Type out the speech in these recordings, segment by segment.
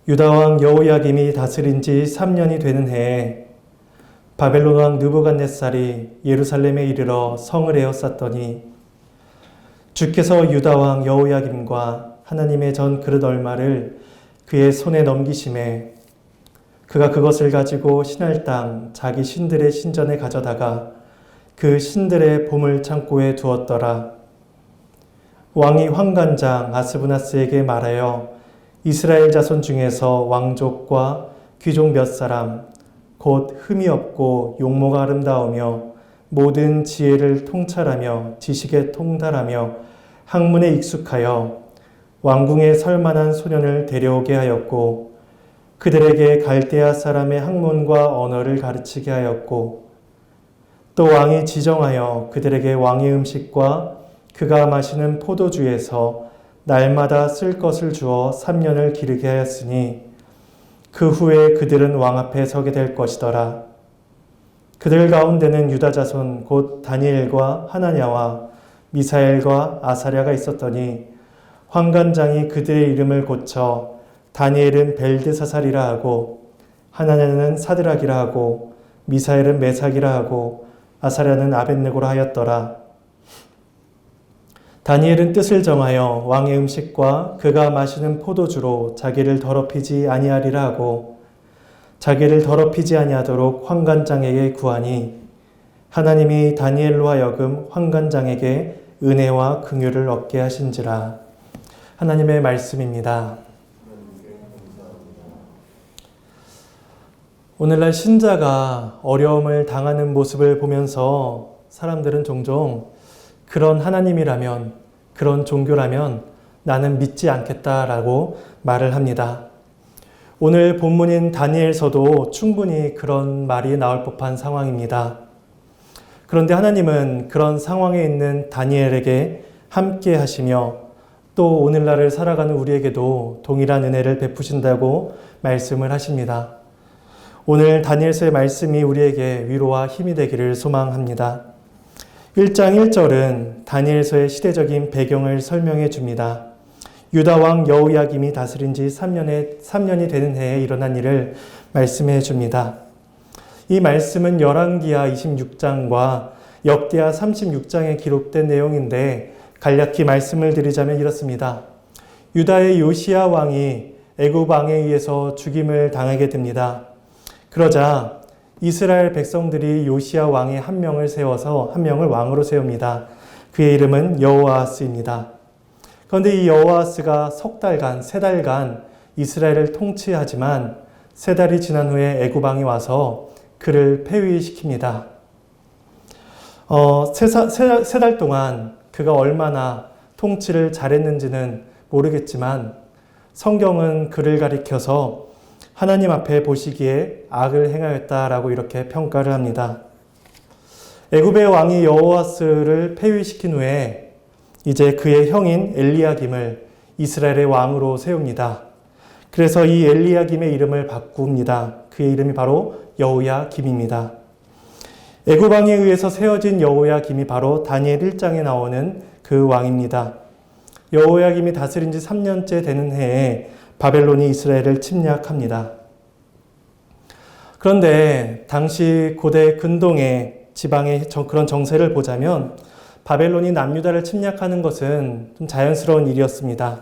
유다 왕 여호야김이 다스린 지 3년이 되는 해에 바벨론 왕 느부갓네살이 예루살렘에 이르러 성을 에워쌌더니 주께서 유다 왕 여호야김과 하나님의 전 그릇 얼마를 그의 손에 넘기심에 그가 그것을 가지고 신할 땅 자기 신들의 신전에 가져다가 그 신들의 보물 창고에 두었더라. 왕이 환관장 아스브나스에게 말하여 이스라엘 자손 중에서 왕족과 귀족 몇 사람 곧 흠이 없고 용모가 아름다우며 모든 지혜를 통찰하며 지식에 통달하며 학문에 익숙하여 왕궁에 설만한 소년을 데려오게 하였고 그들에게 갈대아 사람의 학문과 언어를 가르치게 하였고 또 왕이 지정하여 그들에게 왕의 음식과 그가 마시는 포도주에서 날마다 쓸 것을 주어 3년을 기르게 하였으니 그 후에 그들은 왕 앞에 서게 될 것이더라. 그들 가운데는 유다 자손 곧 다니엘과 하나냐와 미사엘과 아사랴가 있었더니 환관장이 그들의 이름을 고쳐 다니엘은 벨드사살이라 하고 하나냐는 사드락이라 하고 미사엘은 메삭이라 하고 아사랴는 아벳느고라 하였더라. 다니엘은 뜻을 정하여 왕의 음식과 그가 마시는 포도주로 자기를 더럽히지 아니하리라 하고 자기를 더럽히지 아니하도록 환관장에게 구하니 하나님이 다니엘로 하여금 환관장에게 은혜와 긍휼을 얻게 하신지라. 하나님의 말씀입니다. 오늘날 신자가 어려움을 당하는 모습을 보면서 사람들은 종종 그런 하나님이라면, 그런 종교라면 나는 믿지 않겠다라고 말을 합니다. 오늘 본문인 다니엘서도 충분히 그런 말이 나올 법한 상황입니다. 그런데 하나님은 그런 상황에 있는 다니엘에게 함께 하시며 또 오늘날을 살아가는 우리에게도 동일한 은혜를 베푸신다고 말씀을 하십니다. 오늘 다니엘서의 말씀이 우리에게 위로와 힘이 되기를 소망합니다. 1장 1절은 다니엘서의 시대적인 배경을 설명해 줍니다. 유다 왕 여호야김이 다스린 지 3년이 되는 해에 일어난 일을 말씀해 줍니다. 이 말씀은 열왕기하 26장과 역대하 36장에 기록된 내용인데 간략히 말씀을 드리자면 이렇습니다. 유다의 요시야 왕이 애굽 왕에 의해서 죽임을 당하게 됩니다. 그러자 이스라엘 백성들이 요시야 왕의 한 명을 세워서 한 명을 왕으로 세웁니다. 그의 이름은 여호아하스입니다. 그런데 이 여호아하스가 세 달간 이스라엘을 통치하지만 3달이 지난 후에 애굽 왕이 와서 그를 폐위시킵니다. 3달 동안 그가 얼마나 통치를 잘했는지는 모르겠지만 성경은 그를 가리켜서 하나님 앞에 보시기에 악을 행하였다라고 이렇게 평가를 합니다. 애굽의 왕이 여호아스를 폐위시킨 후에 이제 그의 형인 엘리야김을 이스라엘의 왕으로 세웁니다. 그래서 이 엘리야김의 이름을 바꿉니다. 그의 이름이 바로 여호야김입니다. 애굽 왕에 의해서 세워진 여호야김이 바로 다니엘 1장에 나오는 그 왕입니다. 여호야김이 다스린 지 3년째 되는 해에 바벨론이 이스라엘을 침략합니다. 그런데 당시 고대 근동의 지방의 그런 정세를 보자면 바벨론이 남유다를 침략하는 것은 좀 자연스러운 일이었습니다.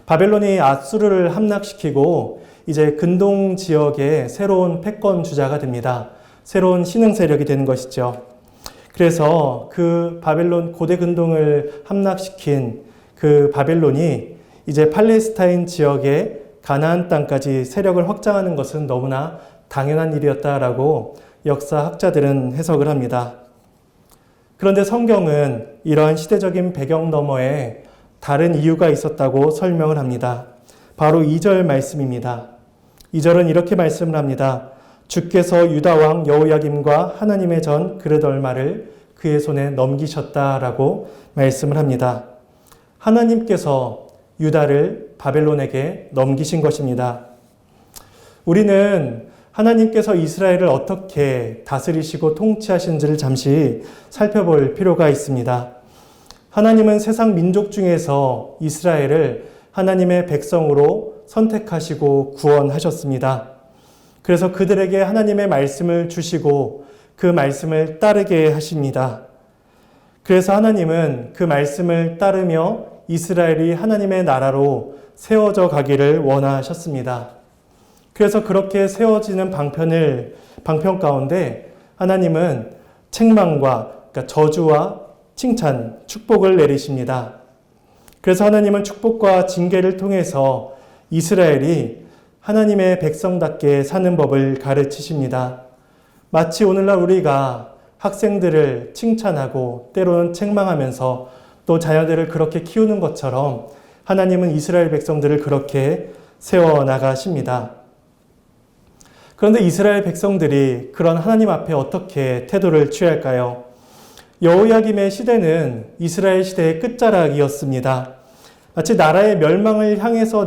바벨론이 아수르를 함락시키고 이제 근동 지역의 새로운 패권 주자가 됩니다. 새로운 신흥 세력이 되는 것이죠. 그래서 그 바벨론 고대 근동을 함락시킨 그 바벨론이 이제 팔레스타인 지역의 가나안 땅까지 세력을 확장하는 것은 너무나 당연한 일이었다라고 역사학자들은 해석을 합니다. 그런데 성경은 이러한 시대적인 배경 너머에 다른 이유가 있었다고 설명을 합니다. 바로 2절 말씀입니다. 2절은 이렇게 말씀을 합니다. 주께서 유다 왕 여호야김과 하나님의 전 그릇 얼마를 그의 손에 넘기셨다라고 말씀을 합니다. 하나님께서 유다를 바벨론에게 넘기신 것입니다. 우리는 하나님께서 이스라엘을 어떻게 다스리시고 통치하신지를 잠시 살펴볼 필요가 있습니다. 하나님은 세상 민족 중에서 이스라엘을 하나님의 백성으로 선택하시고 구원하셨습니다. 그래서 그들에게 하나님의 말씀을 주시고 그 말씀을 따르게 하십니다. 그래서 하나님은 그 말씀을 따르며 이스라엘이 하나님의 나라로 세워져 가기를 원하셨습니다. 그래서 그렇게 세워지는 방편 가운데 하나님은 책망과 그러니까 저주와 칭찬, 축복을 내리십니다. 그래서 하나님은 축복과 징계를 통해서 이스라엘이 하나님의 백성답게 사는 법을 가르치십니다. 마치 오늘날 우리가 학생들을 칭찬하고 때로는 책망하면서 또 자녀들을 그렇게 키우는 것처럼 하나님은 이스라엘 백성들을 그렇게 세워나가십니다. 그런데 이스라엘 백성들이 그런 하나님 앞에 어떻게 태도를 취할까요? 여호야김의 시대는 이스라엘 시대의 끝자락이었습니다. 마치 나라의 멸망을 향해서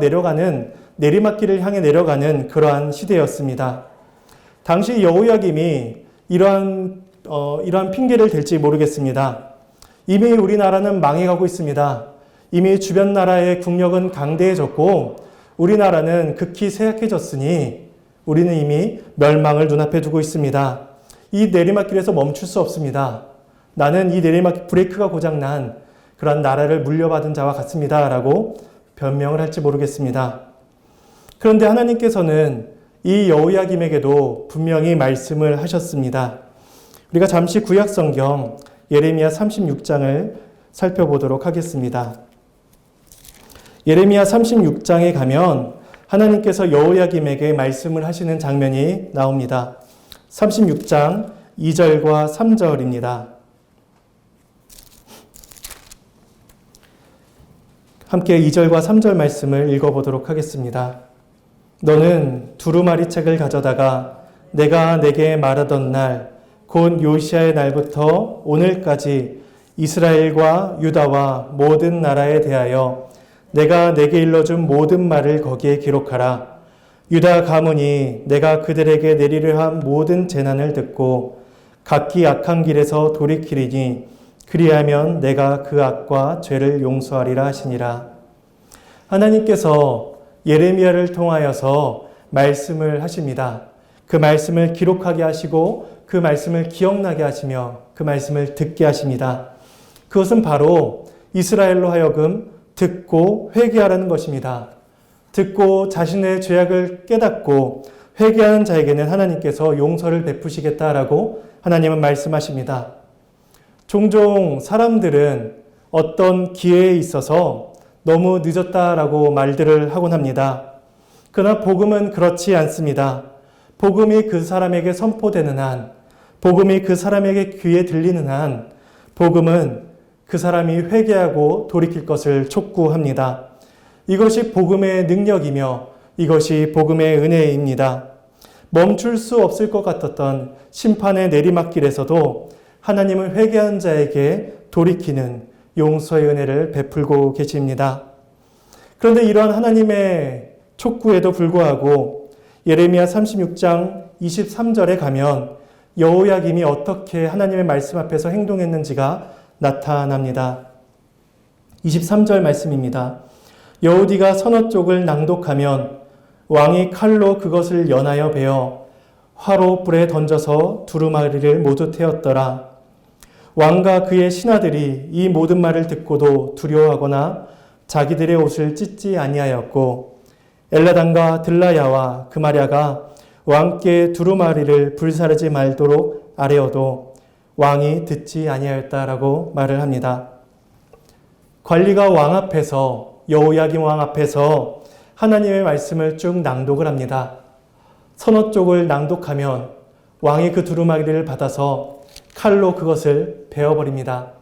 내리막길을 향해 내려가는 그러한 시대였습니다. 당시 여호야김이 이러한 핑계를 댈지 모르겠습니다. 이미 우리나라는 망해가고 있습니다. 이미 주변 나라의 국력은 강대해졌고 우리나라는 극히 쇠약해졌으니 우리는 이미 멸망을 눈앞에 두고 있습니다. 이 내리막길에서 멈출 수 없습니다. 나는 이 내리막길 브레이크가 고장난 그런 나라를 물려받은 자와 같습니다. 라고 변명을 할지 모르겠습니다. 그런데 하나님께서는 이 여호야김에게도 분명히 말씀을 하셨습니다. 우리가 잠시 구약성경 예레미야 36장을 살펴보도록 하겠습니다. 예레미야 36장에 가면 하나님께서 여호야김에게 말씀을 하시는 장면이 나옵니다. 36장 2절과 3절입니다. 함께 2절과 3절 말씀을 읽어보도록 하겠습니다. 너는 두루마리 책을 가져다가 내가 내게 말하던 날, 곧 요시야의 날부터 오늘까지 이스라엘과 유다와 모든 나라에 대하여 내가 내게 일러준 모든 말을 거기에 기록하라. 유다 가문이 내가 그들에게 내리려 한 모든 재난을 듣고 각기 악한 길에서 돌이키리니 그리하면 내가 그 악과 죄를 용서하리라 하시니라. 하나님께서 예레미야를 통하여서 말씀을 하십니다. 그 말씀을 기록하게 하시고 그 말씀을 기억나게 하시며 그 말씀을 듣게 하십니다. 그것은 바로 이스라엘로 하여금 듣고 회개하라는 것입니다. 듣고 자신의 죄악을 깨닫고 회개하는 자에게는 하나님께서 용서를 베푸시겠다라고 하나님은 말씀하십니다. 종종 사람들은 어떤 기회에 있어서 너무 늦었다라고 말들을 하곤 합니다. 그러나 복음은 그렇지 않습니다. 복음이 그 사람에게 선포되는 한, 복음이 그 사람에게 귀에 들리는 한, 복음은 그 사람이 회개하고 돌이킬 것을 촉구합니다. 이것이 복음의 능력이며 이것이 복음의 은혜입니다. 멈출 수 없을 것 같았던 심판의 내리막길에서도 하나님은 회개한 자에게 돌이키는 용서의 은혜를 베풀고 계십니다. 그런데 이러한 하나님의 촉구에도 불구하고 예레미야 36장 23절에 가면 여호야김이 어떻게 하나님의 말씀 앞에서 행동했는지가 나타납니다. 23절 말씀입니다. 여호디가 서너 쪽을 낭독하면 왕이 칼로 그것을 연하여 베어 화로 불에 던져서 두루마리를 모두 태웠더라. 왕과 그의 신하들이 이 모든 말을 듣고도 두려워하거나 자기들의 옷을 찢지 아니하였고 엘라단과 들라야와 그마랴가 왕께 두루마리를 불사르지 말도록 아뢰어도 왕이 듣지 아니하였다라고 말을 합니다. 관리가 왕 앞에서 여호야김 왕 앞에서 하나님의 말씀을 쭉 낭독을 합니다. 서너 쪽을 낭독하면 왕이 그 두루마리를 받아서 칼로 그것을 베어버립니다.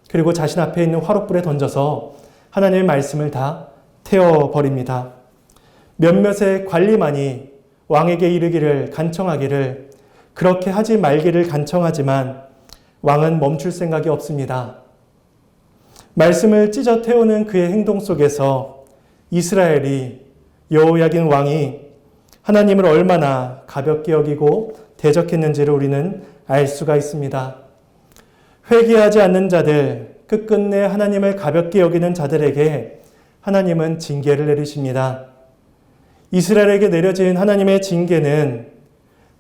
그리고 자신 앞에 있는 화롯불에 던져서 하나님의 말씀을 다 태워버립니다. 몇몇의 관리만이 왕에게 이르기를 간청하기를 그렇게 하지 말기를 간청하지만 왕은 멈출 생각이 없습니다. 말씀을 찢어 태우는 그의 행동 속에서 이스라엘이 여호야긴 왕이 하나님을 얼마나 가볍게 여기고 대적했는지를 우리는 알 수가 있습니다. 회개하지 않는 자들, 끝끝내 하나님을 가볍게 여기는 자들에게 하나님은 징계를 내리십니다. 이스라엘에게 내려진 하나님의 징계는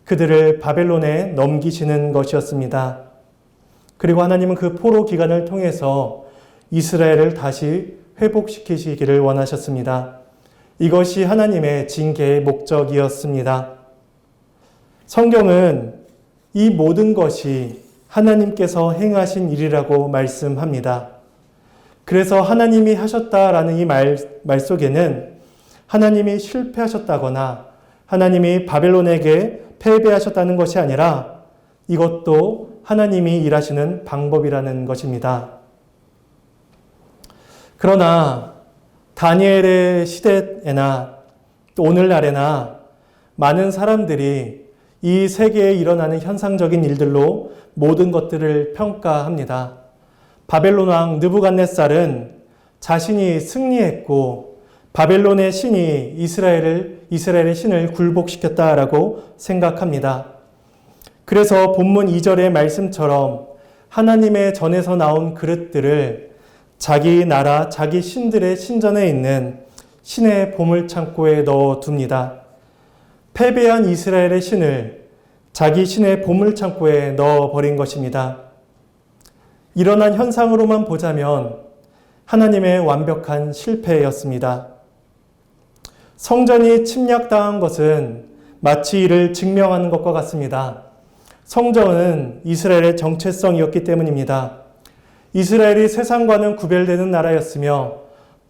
그들을 바벨론에 넘기시는 것이었습니다. 그리고 하나님은 그 포로 기간을 통해서 이스라엘을 다시 회복시키시기를 원하셨습니다. 이것이 하나님의 징계의 목적이었습니다. 성경은 이 모든 것이 하나님께서 행하신 일이라고 말씀합니다. 그래서 하나님이 하셨다라는 이 말 속에는 하나님이 실패하셨다거나 하나님이 바벨론에게 패배하셨다는 것이 아니라 이것도 하나님이 일하시는 방법이라는 것입니다. 그러나 다니엘의 시대에나 또 오늘날에나 많은 사람들이 이 세계에 일어나는 현상적인 일들로 모든 것들을 평가합니다. 바벨론 왕 느부갓네살은 자신이 승리했고 바벨론의 신이 이스라엘의 신을 굴복시켰다라고 생각합니다. 그래서 본문 2절의 말씀처럼 하나님의 전에서 나온 그릇들을 자기 나라, 자기 신들의 신전에 있는 신의 보물창고에 넣어둡니다. 패배한 이스라엘의 신을 자기 신의 보물창고에 넣어버린 것입니다. 일어난 현상으로만 보자면 하나님의 완벽한 실패였습니다. 성전이 침략당한 것은 마치 이를 증명하는 것과 같습니다. 성전은 이스라엘의 정체성이었기 때문입니다. 이스라엘이 세상과는 구별되는 나라였으며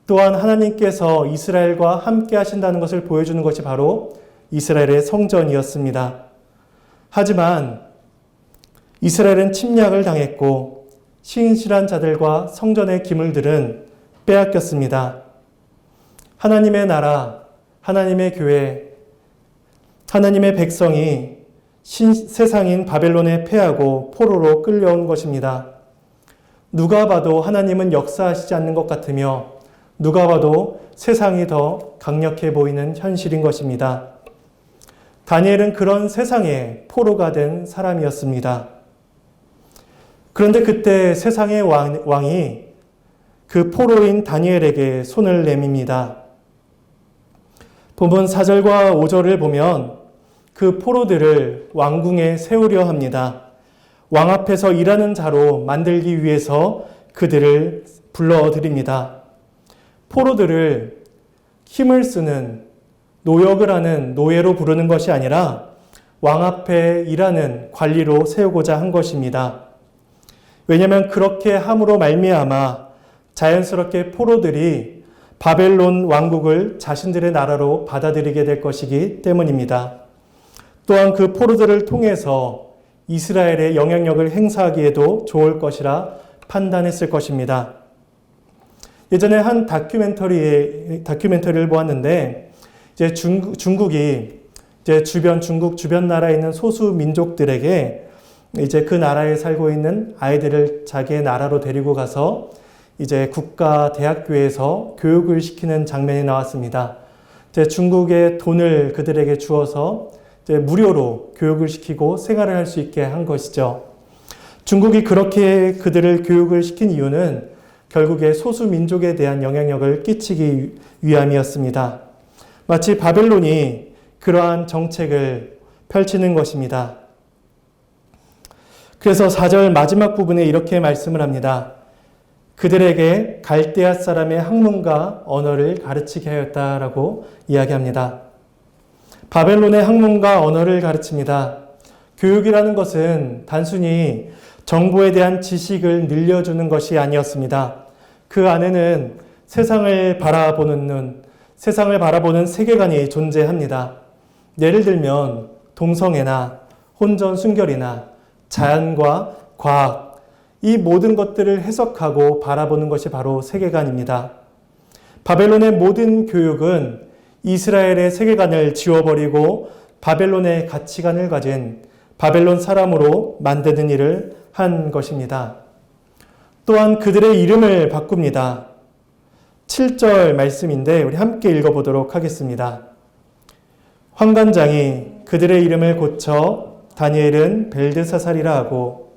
또한 하나님께서 이스라엘과 함께 하신다는 것을 보여주는 것이 바로 이스라엘의 성전이었습니다. 하지만 이스라엘은 침략을 당했고 신실한 자들과 성전의 기물들은 빼앗겼습니다. 하나님의 나라, 하나님의 교회, 하나님의 백성이 세상인 바벨론에 패하고 포로로 끌려온 것입니다. 누가 봐도 하나님은 역사하시지 않는 것 같으며 누가 봐도 세상이 더 강력해 보이는 현실인 것입니다. 다니엘은 그런 세상에 포로가 된 사람이었습니다. 그런데 그때 세상의 왕이 그 포로인 다니엘에게 손을 내밉니다. 본문 4절과 5절을 보면 그 포로들을 왕궁에 세우려 합니다. 왕 앞에서 일하는 자로 만들기 위해서 그들을 불러드립니다. 포로들을 힘을 쓰는 노역을 하는 노예로 부르는 것이 아니라 왕 앞에 일하는 관리로 세우고자 한 것입니다. 왜냐하면 그렇게 함으로 말미암아 자연스럽게 포로들이 바벨론 왕국을 자신들의 나라로 받아들이게 될 것이기 때문입니다. 또한 그 포로들을 통해서 이스라엘의 영향력을 행사하기에도 좋을 것이라 판단했을 것입니다. 예전에 한 다큐멘터리를 보았는데 이제 중국이 이제 중국 주변 나라에 있는 소수 민족들에게 이제 그 나라에 살고 있는 아이들을 자기의 나라로 데리고 가서 이제 국가 대학교에서 교육을 시키는 장면이 나왔습니다. 이제 중국의 돈을 그들에게 주어서 이제 무료로 교육을 시키고 생활을 할 수 있게 한 것이죠. 중국이 그렇게 그들을 교육을 시킨 이유는 결국에 소수 민족에 대한 영향력을 끼치기 위함이었습니다. 마치 바벨론이 그러한 정책을 펼치는 것입니다. 그래서 4절 마지막 부분에 이렇게 말씀을 합니다. 그들에게 갈대아 사람의 학문과 언어를 가르치게 하였다라고 이야기합니다. 바벨론의 학문과 언어를 가르칩니다. 교육이라는 것은 단순히 정보에 대한 지식을 늘려주는 것이 아니었습니다. 그 안에는 세상을 바라보는 눈, 세상을 바라보는 세계관이 존재합니다. 예를 들면 동성애나 혼전 순결이나 자연과 과학, 이 모든 것들을 해석하고 바라보는 것이 바로 세계관입니다. 바벨론의 모든 교육은 이스라엘의 세계관을 지워버리고 바벨론의 가치관을 가진 바벨론 사람으로 만드는 일을 한 것입니다. 또한 그들의 이름을 바꿉니다. 7절 말씀인데 우리 함께 읽어보도록 하겠습니다. 환관장이 그들의 이름을 고쳐 다니엘은 벨드사살이라 하고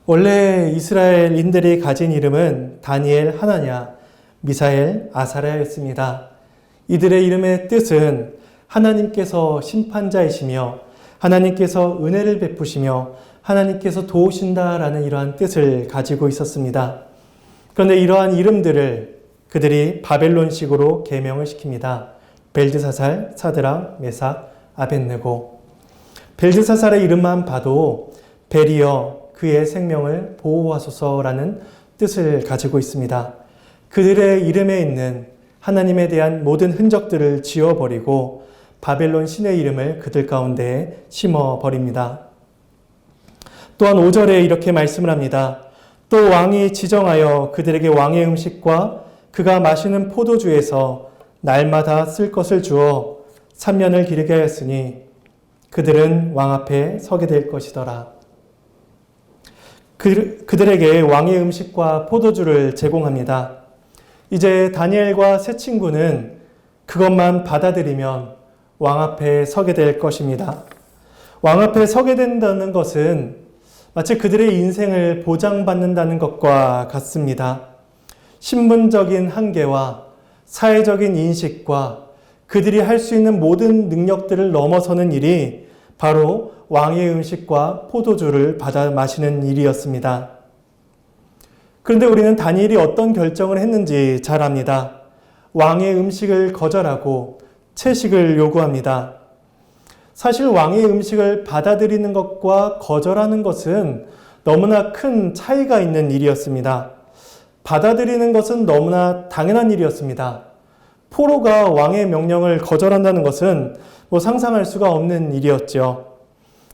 원래 이스라엘인들이 가진 이름은 다니엘 하나냐, 미사엘 아사랴였습니다. 이들의 이름의 뜻은 하나님께서 심판자이시며 하나님께서 은혜를 베푸시며 하나님께서 도우신다라는 이러한 뜻을 가지고 있었습니다. 그런데 이러한 이름들을 그들이 바벨론식으로 계명을 시킵니다. 벨드사살, 사드락, 메삭, 아벳느고. 벨드사살의 이름만 봐도 벨이여 그의 생명을 보호하소서라는 뜻을 가지고 있습니다. 그들의 이름에 있는 하나님에 대한 모든 흔적들을 지워버리고 바벨론 신의 이름을 그들 가운데에 심어버립니다. 또한 5절에 이렇게 말씀을 합니다. 또 왕이 지정하여 그들에게 왕의 음식과 그가 마시는 포도주에서 날마다 쓸 것을 주어 3년을 기르게 하였으니 그들은 왕 앞에 서게 될 것이더라. 그들에게 왕의 음식과 포도주를 제공합니다. 이제 다니엘과 세 친구는 그것만 받아들이면 왕 앞에 서게 될 것입니다. 왕 앞에 서게 된다는 것은 마치 그들의 인생을 보장받는다는 것과 같습니다. 신분적인 한계와 사회적인 인식과 그들이 할 수 있는 모든 능력들을 넘어서는 일이 바로 왕의 음식과 포도주를 받아 마시는 일이었습니다. 그런데 우리는 다니엘이 어떤 결정을 했는지 잘 압니다. 왕의 음식을 거절하고 채식을 요구합니다. 사실 왕의 음식을 받아들이는 것과 거절하는 것은 너무나 큰 차이가 있는 일이었습니다. 받아들이는 것은 너무나 당연한 일이었습니다. 포로가 왕의 명령을 거절한다는 것은 상상할 수가 없는 일이었죠.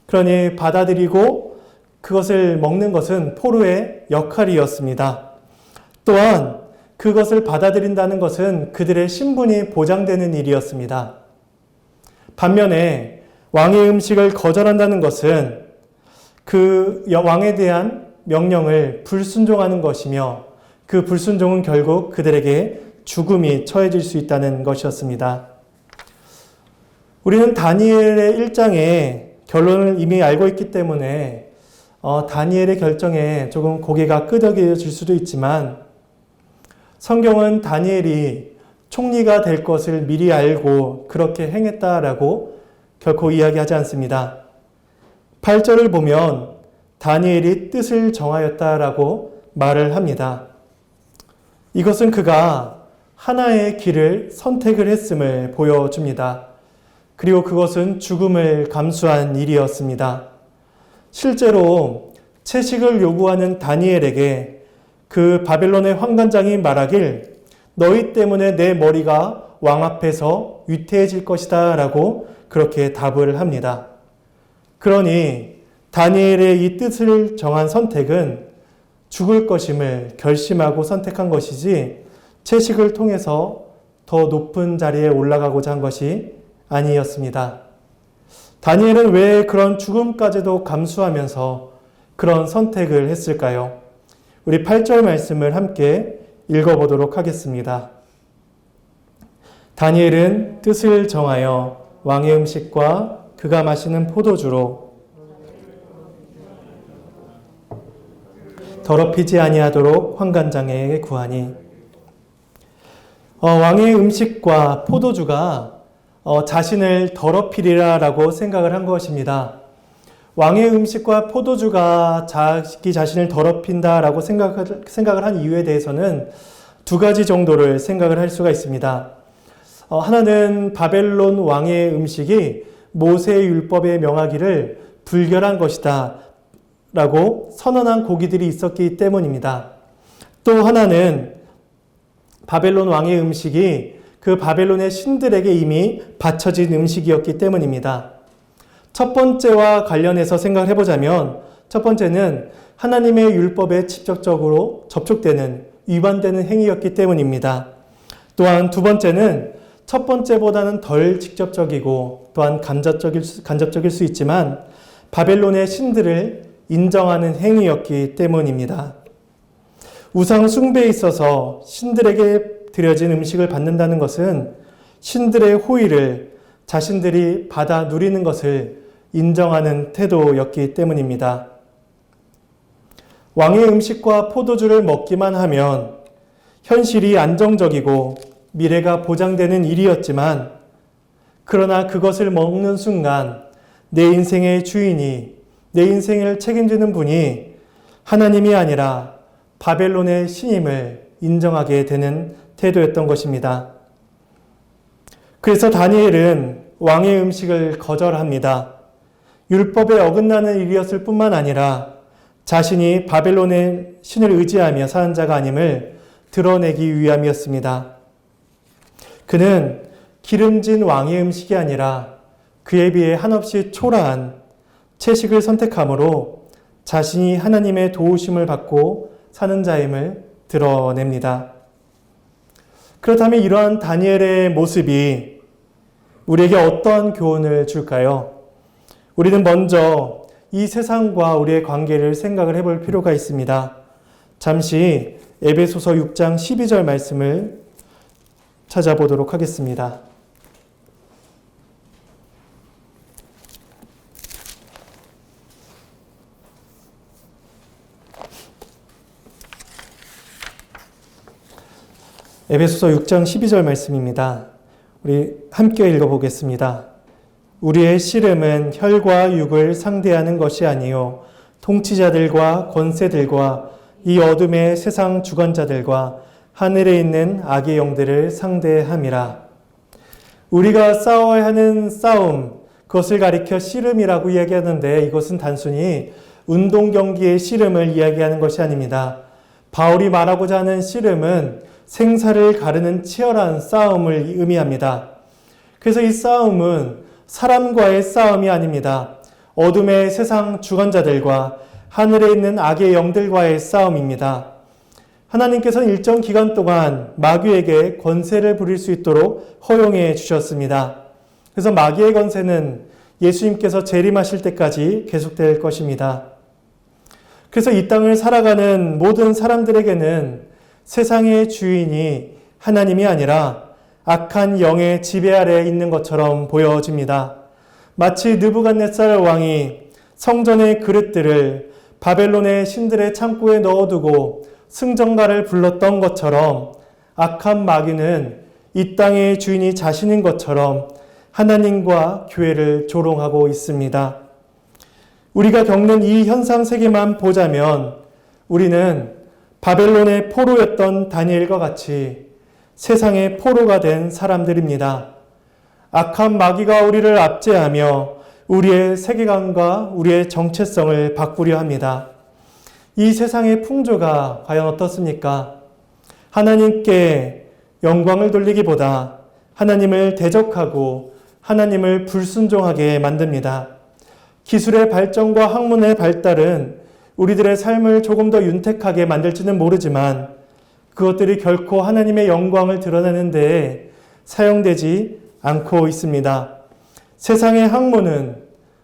그러니 받아들이고 그것을 먹는 것은 포로의 역할이었습니다. 또한 그것을 받아들인다는 것은 그들의 신분이 보장되는 일이었습니다. 반면에 왕의 음식을 거절한다는 것은 그 왕에 대한 명령을 불순종하는 것이며 그 불순종은 결국 그들에게 죽음이 처해질 수 있다는 것이었습니다. 우리는 다니엘의 1장의 결론을 이미 알고 있기 때문에 다니엘의 결정에 조금 고개가 끄덕여질 수도 있지만 성경은 다니엘이 총리가 될 것을 미리 알고 그렇게 행했다라고 결코 이야기하지 않습니다. 8절을 보면 다니엘이 뜻을 정하였다라고 말을 합니다. 이것은 그가 하나의 길을 선택을 했음을 보여줍니다. 그리고 그것은 죽음을 감수한 일이었습니다. 실제로 채식을 요구하는 다니엘에게 그 바벨론의 환관장이 말하길 너희 때문에 내 머리가 왕 앞에서 위태해질 것이다 라고 그렇게 답을 합니다. 그러니 다니엘의 이 뜻을 정한 선택은 죽을 것임을 결심하고 선택한 것이지 채식을 통해서 더 높은 자리에 올라가고자 한 것이 아니었습니다. 다니엘은 왜 그런 죽음까지도 감수하면서 그런 선택을 했을까요? 우리 8절 말씀을 함께 읽어보도록 하겠습니다. 다니엘은 뜻을 정하여 왕의 음식과 그가 마시는 포도주로 더럽히지 아니하도록 환관장에게 구하니 왕의 음식과 포도주가 자신을 더럽히리라라고 생각을 한 것입니다. 왕의 음식과 포도주가 자기 자신을 더럽힌다라고 생각을 한 이유에 대해서는 두 가지 정도를 생각을 할 수가 있습니다. 하나는 바벨론 왕의 음식이 모세의 율법에 명하기를 불결한 것이다 라고 선언한 고기들이 있었기 때문입니다. 또 하나는 바벨론 왕의 음식이 그 바벨론의 신들에게 이미 바쳐진 음식이었기 때문입니다. 첫 번째와 관련해서 생각을 해보자면 첫 번째는 하나님의 율법에 직접적으로 접촉되는 위반되는 행위였기 때문입니다. 또한 두 번째는 첫 번째보다는 덜 직접적이고 또한 간접적일 수 있지만 바벨론의 신들을 인정하는 행위였기 때문입니다. 우상 숭배에 있어서 신들에게 드려진 음식을 받는다는 것은 신들의 호의를 자신들이 받아 누리는 것을 인정하는 태도였기 때문입니다. 왕의 음식과 포도주를 먹기만 하면 현실이 안정적이고 미래가 보장되는 일이었지만, 그러나 그것을 먹는 순간 내 인생의 주인이, 내 인생을 책임지는 분이 하나님이 아니라 바벨론의 신임을 인정하게 되는 태도였던 것입니다. 그래서 다니엘은 왕의 음식을 거절합니다. 율법에 어긋나는 일이었을 뿐만 아니라 자신이 바벨론의 신을 의지하며 사는 자가 아님을 드러내기 위함이었습니다. 그는 기름진 왕의 음식이 아니라 그에 비해 한없이 초라한 채식을 선택함으로 자신이 하나님의 도우심을 받고 사는 자임을 드러냅니다. 그렇다면 이러한 다니엘의 모습이 우리에게 어떠한 교훈을 줄까요? 우리는 먼저 이 세상과 우리의 관계를 생각을 해볼 필요가 있습니다. 잠시 에베소서 6장 12절 말씀을 찾아보도록 하겠습니다. 에베소서 6장 12절 말씀입니다. 우리 함께 읽어보겠습니다. 우리의 씨름은 혈과 육을 상대하는 것이 아니요 통치자들과 권세들과 이 어둠의 세상 주관자들과 하늘에 있는 악의 영들을 상대함이라. 우리가 싸워야 하는 싸움, 그것을 가리켜 씨름이라고 이야기하는데, 이것은 단순히 운동 경기의 씨름을 이야기하는 것이 아닙니다. 바울이 말하고자 하는 씨름은 생사를 가르는 치열한 싸움을 의미합니다. 그래서 이 싸움은 사람과의 싸움이 아닙니다. 어둠의 세상 주관자들과 하늘에 있는 악의 영들과의 싸움입니다. 하나님께서는 일정 기간 동안 마귀에게 권세를 부릴 수 있도록 허용해 주셨습니다. 그래서 마귀의 권세는 예수님께서 재림하실 때까지 계속될 것입니다. 그래서 이 땅을 살아가는 모든 사람들에게는 세상의 주인이 하나님이 아니라 악한 영의 지배 아래에 있는 것처럼 보여집니다. 마치 느부갓네살 왕이 성전의 그릇들을 바벨론의 신들의 창고에 넣어두고 승전가를 불렀던 것처럼, 악한 마귀는 이 땅의 주인이 자신인 것처럼 하나님과 교회를 조롱하고 있습니다. 우리가 겪는 이 현상 세계만 보자면 우리는 바벨론의 포로였던 다니엘과 같이 세상의 포로가 된 사람들입니다. 악한 마귀가 우리를 압제하며 우리의 세계관과 우리의 정체성을 바꾸려 합니다. 이 세상의 풍조가 과연 어떻습니까? 하나님께 영광을 돌리기보다 하나님을 대적하고 하나님을 불순종하게 만듭니다. 기술의 발전과 학문의 발달은 우리들의 삶을 조금 더 윤택하게 만들지는 모르지만 그것들이 결코 하나님의 영광을 드러내는 데에 사용되지 않고 있습니다. 세상의 학문은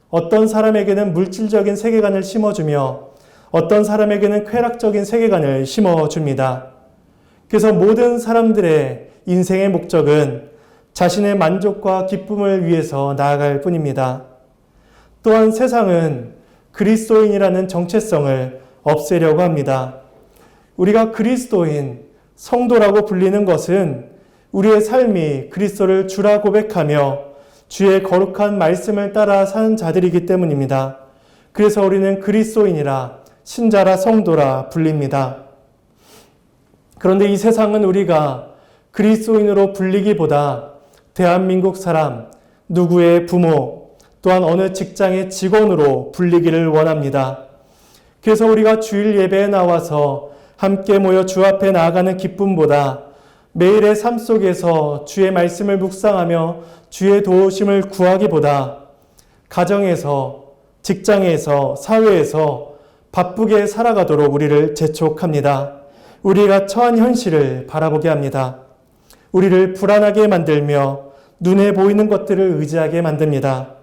어떤 사람에게는 물질적인 세계관을 심어주며 어떤 사람에게는 쾌락적인 세계관을 심어줍니다. 그래서 모든 사람들의 인생의 목적은 자신의 만족과 기쁨을 위해서 나아갈 뿐입니다. 또한 세상은 그리스도인이라는 정체성을 없애려고 합니다. 우리가 그리스도인, 성도라고 불리는 것은 우리의 삶이 그리스도를 주라 고백하며 주의 거룩한 말씀을 따라 사는 자들이기 때문입니다. 그래서 우리는 그리스도인이라, 신자라, 성도라 불립니다. 그런데 이 세상은 우리가 그리스도인으로 불리기보다 대한민국 사람, 누구의 부모, 또한 어느 직장의 직원으로 불리기를 원합니다. 그래서 우리가 주일 예배에 나와서 함께 모여 주 앞에 나아가는 기쁨보다 매일의 삶 속에서 주의 말씀을 묵상하며 주의 도우심을 구하기보다 가정에서, 직장에서, 사회에서 바쁘게 살아가도록 우리를 재촉합니다. 우리가 처한 현실을 바라보게 합니다. 우리를 불안하게 만들며 눈에 보이는 것들을 의지하게 만듭니다.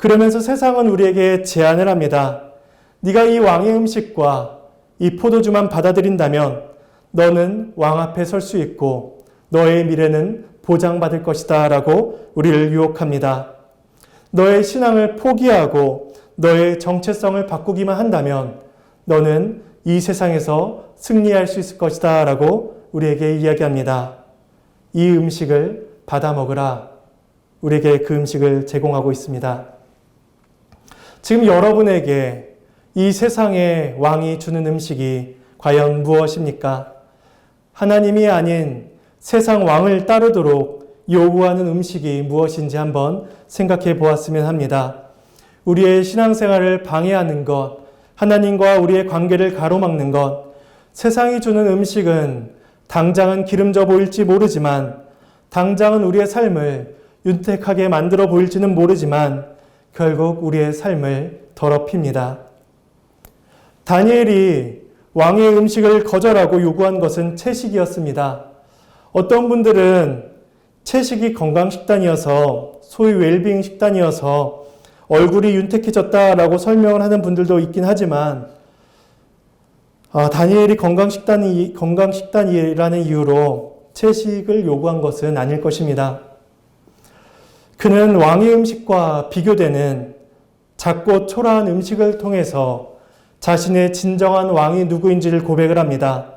그러면서 세상은 우리에게 제안을 합니다. 네가 이 왕의 음식과 이 포도주만 받아들인다면 너는 왕 앞에 설 수 있고 너의 미래는 보장받을 것이다 라고 우리를 유혹합니다. 너의 신앙을 포기하고 너의 정체성을 바꾸기만 한다면 너는 이 세상에서 승리할 수 있을 것이다 라고 우리에게 이야기합니다. 이 음식을 받아 먹으라. 우리에게 그 음식을 제공하고 있습니다. 지금 여러분에게 이 세상의 왕이 주는 음식이 과연 무엇입니까? 하나님이 아닌 세상 왕을 따르도록 요구하는 음식이 무엇인지 한번 생각해 보았으면 합니다. 우리의 신앙생활을 방해하는 것, 하나님과 우리의 관계를 가로막는 것, 세상이 주는 음식은 당장은 기름져 보일지 모르지만, 당장은 우리의 삶을 윤택하게 만들어 보일지는 모르지만 결국 우리의 삶을 더럽힙니다. 다니엘이 왕의 음식을 거절하고 요구한 것은 채식이었습니다. 어떤 분들은 채식이 건강식단이어서, 소위 웰빙 식단이어서 얼굴이 윤택해졌다라고 설명을 하는 분들도 있긴 하지만, 다니엘이 건강식단이라는 이유로 채식을 요구한 것은 아닐 것입니다. 그는 왕의 음식과 비교되는 작고 초라한 음식을 통해서 자신의 진정한 왕이 누구인지를 고백을 합니다.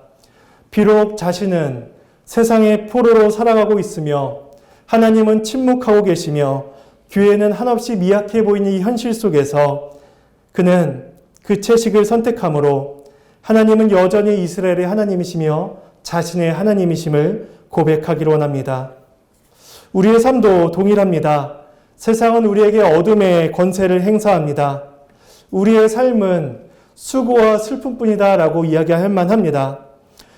비록 자신은 세상의 포로로 살아가고 있으며 하나님은 침묵하고 계시며 교회는 한없이 미약해 보이는 이 현실 속에서 그는 그 채식을 선택함으로 하나님은 여전히 이스라엘의 하나님이시며 자신의 하나님이심을 고백하기를 원합니다. 우리의 삶도 동일합니다. 세상은 우리에게 어둠의 권세를 행사합니다. 우리의 삶은 수고와 슬픔뿐이다 라고 이야기할 만합니다.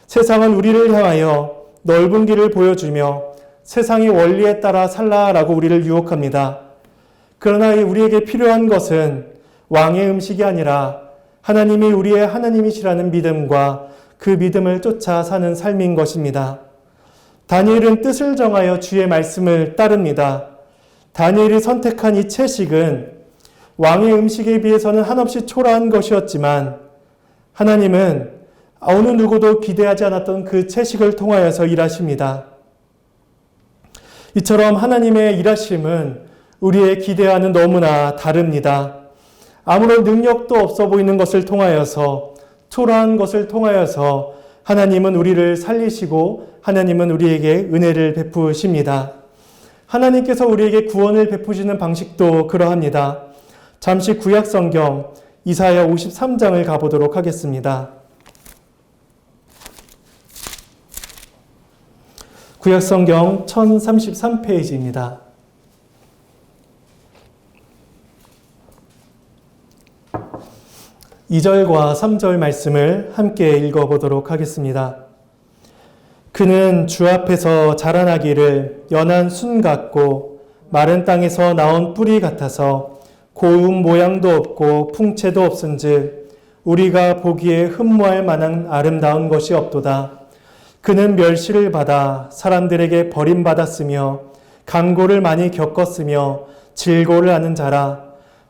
세상은 우리를 향하여 넓은 길을 보여주며 세상의 원리에 따라 살라라고 우리를 유혹합니다. 그러나 우리에게 필요한 것은 왕의 음식이 아니라 하나님이 우리의 하나님이시라는 믿음과 그 믿음을 쫓아 사는 삶인 것입니다. 다니엘은 뜻을 정하여 주의 말씀을 따릅니다. 다니엘이 선택한 이 채식은 왕의 음식에 비해서는 한없이 초라한 것이었지만 하나님은 어느 누구도 기대하지 않았던 그 채식을 통하여서 일하십니다. 이처럼 하나님의 일하심은 우리의 기대와는 너무나 다릅니다. 아무런 능력도 없어 보이는 것을 통하여서, 초라한 것을 통하여서 하나님은 우리를 살리시고 하나님은 우리에게 은혜를 베푸십니다. 하나님께서 우리에게 구원을 베푸시는 방식도 그러합니다. 잠시 구약 성경 이사야 53장을 가보도록 하겠습니다. 구약 성경 1033페이지입니다. 2절과 3절 말씀을 함께 읽어보도록 하겠습니다. 그는 주 앞에서 자라나기를 연한 순 같고 마른 땅에서 나온 뿌리 같아서 고운 모양도 없고 풍채도 없은즉 우리가 보기에 흠모할 만한 아름다운 것이 없도다. 그는 멸시를 받아 사람들에게 버림받았으며 간고를 많이 겪었으며 질고를 하는 자라.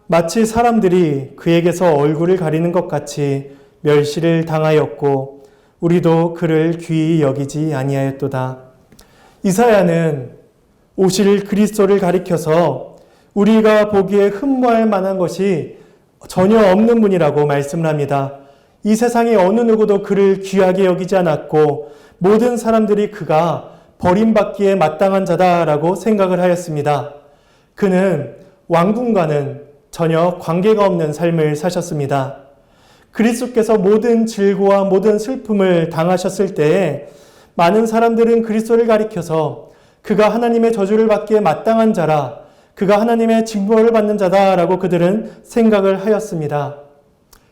마치 사람들이 그에게서 얼굴을 가리는 것 같이 멸시를 당하였고 우리도 그를 귀히 여기지 아니하였도다. 이사야는 오실 그리스도를 가리켜서 우리가 보기에 흠모할 만한 것이 전혀 없는 분이라고 말씀을 합니다. 이 세상에 어느 누구도 그를 귀하게 여기지 않았고 모든 사람들이 그가 버림받기에 마땅한 자다라고 생각을 하였습니다. 그는 왕궁과는 전혀 관계가 없는 삶을 사셨습니다. 그리스도께서 모든 질고와 모든 슬픔을 당하셨을 때에 많은 사람들은 그리스도를 가리켜서 그가 하나님의 저주를 받기에 마땅한 자라, 그가 하나님의 징벌을 받는 자다라고 그들은 생각을 하였습니다.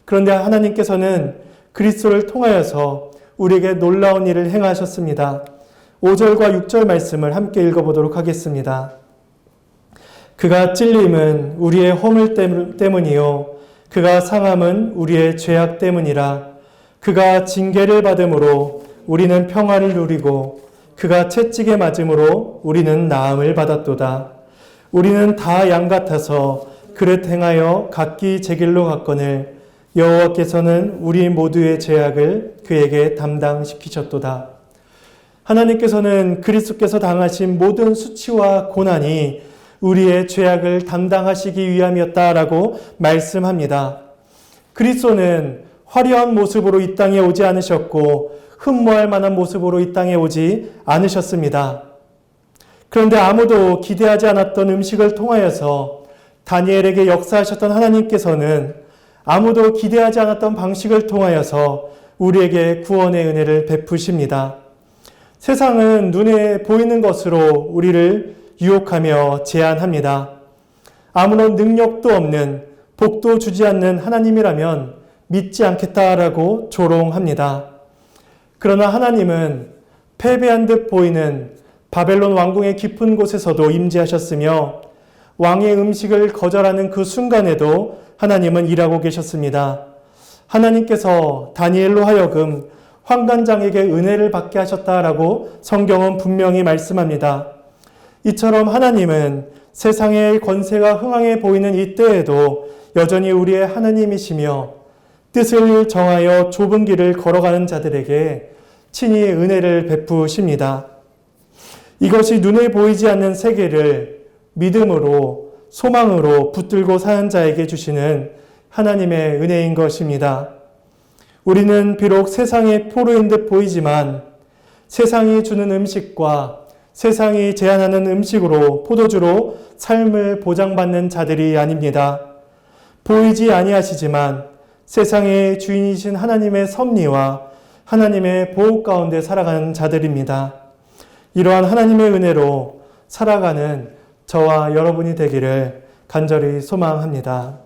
그런데 하나님께서는 그리스도를 통하여서 우리에게 놀라운 일을 행하셨습니다. 5절과 6절 말씀을 함께 읽어보도록 하겠습니다. 그가 찔림은 우리의 허물 때문이요 그가 상함은 우리의 죄악 때문이라. 그가 징계를 받음으로 우리는 평화를 누리고 그가 채찍에 맞음으로 우리는 나음을 받았도다. 우리는 다 양 같아서 그릇 행하여 각기 제 길로 갔거늘 여호와께서는 우리 모두의 죄악을 그에게 담당시키셨도다. 하나님께서는 그리스도께서 당하신 모든 수치와 고난이 우리의 죄악을 담당하시기 위함이었다라고 말씀합니다. 그리스도는 화려한 모습으로 이 땅에 오지 않으셨고 흠모할 만한 모습으로 이 땅에 오지 않으셨습니다. 그런데 아무도 기대하지 않았던 음식을 통하여서 다니엘에게 역사하셨던 하나님께서는 아무도 기대하지 않았던 방식을 통하여서 우리에게 구원의 은혜를 베푸십니다. 세상은 눈에 보이는 것으로 우리를 유혹하며 제한합니다. 아무런 능력도 없는, 복도 주지 않는 하나님이라면 믿지 않겠다라고 조롱합니다. 그러나 하나님은 패배한 듯 보이는 바벨론 왕궁의 깊은 곳에서도 임재하셨으며 왕의 음식을 거절하는 그 순간에도 하나님은 일하고 계셨습니다. 하나님께서 다니엘로 하여금 환관장에게 은혜를 받게 하셨다라고 성경은 분명히 말씀합니다. 이처럼 하나님은 세상의 권세가 흥황해 보이는 이때에도 여전히 우리의 하나님이시며 뜻을 정하여 좁은 길을 걸어가는 자들에게 친히 은혜를 베푸십니다. 이것이 눈에 보이지 않는 세계를 믿음으로, 소망으로 붙들고 사는 자에게 주시는 하나님의 은혜인 것입니다. 우리는 비록 세상의 포로인 듯 보이지만 세상이 주는 음식과 세상이 제한하는 음식으로, 포도주로 삶을 보장받는 자들이 아닙니다. 보이지 아니하시지만 세상의 주인이신 하나님의 섭리와 하나님의 보호 가운데 살아가는 자들입니다. 이러한 하나님의 은혜로 살아가는 저와 여러분이 되기를 간절히 소망합니다.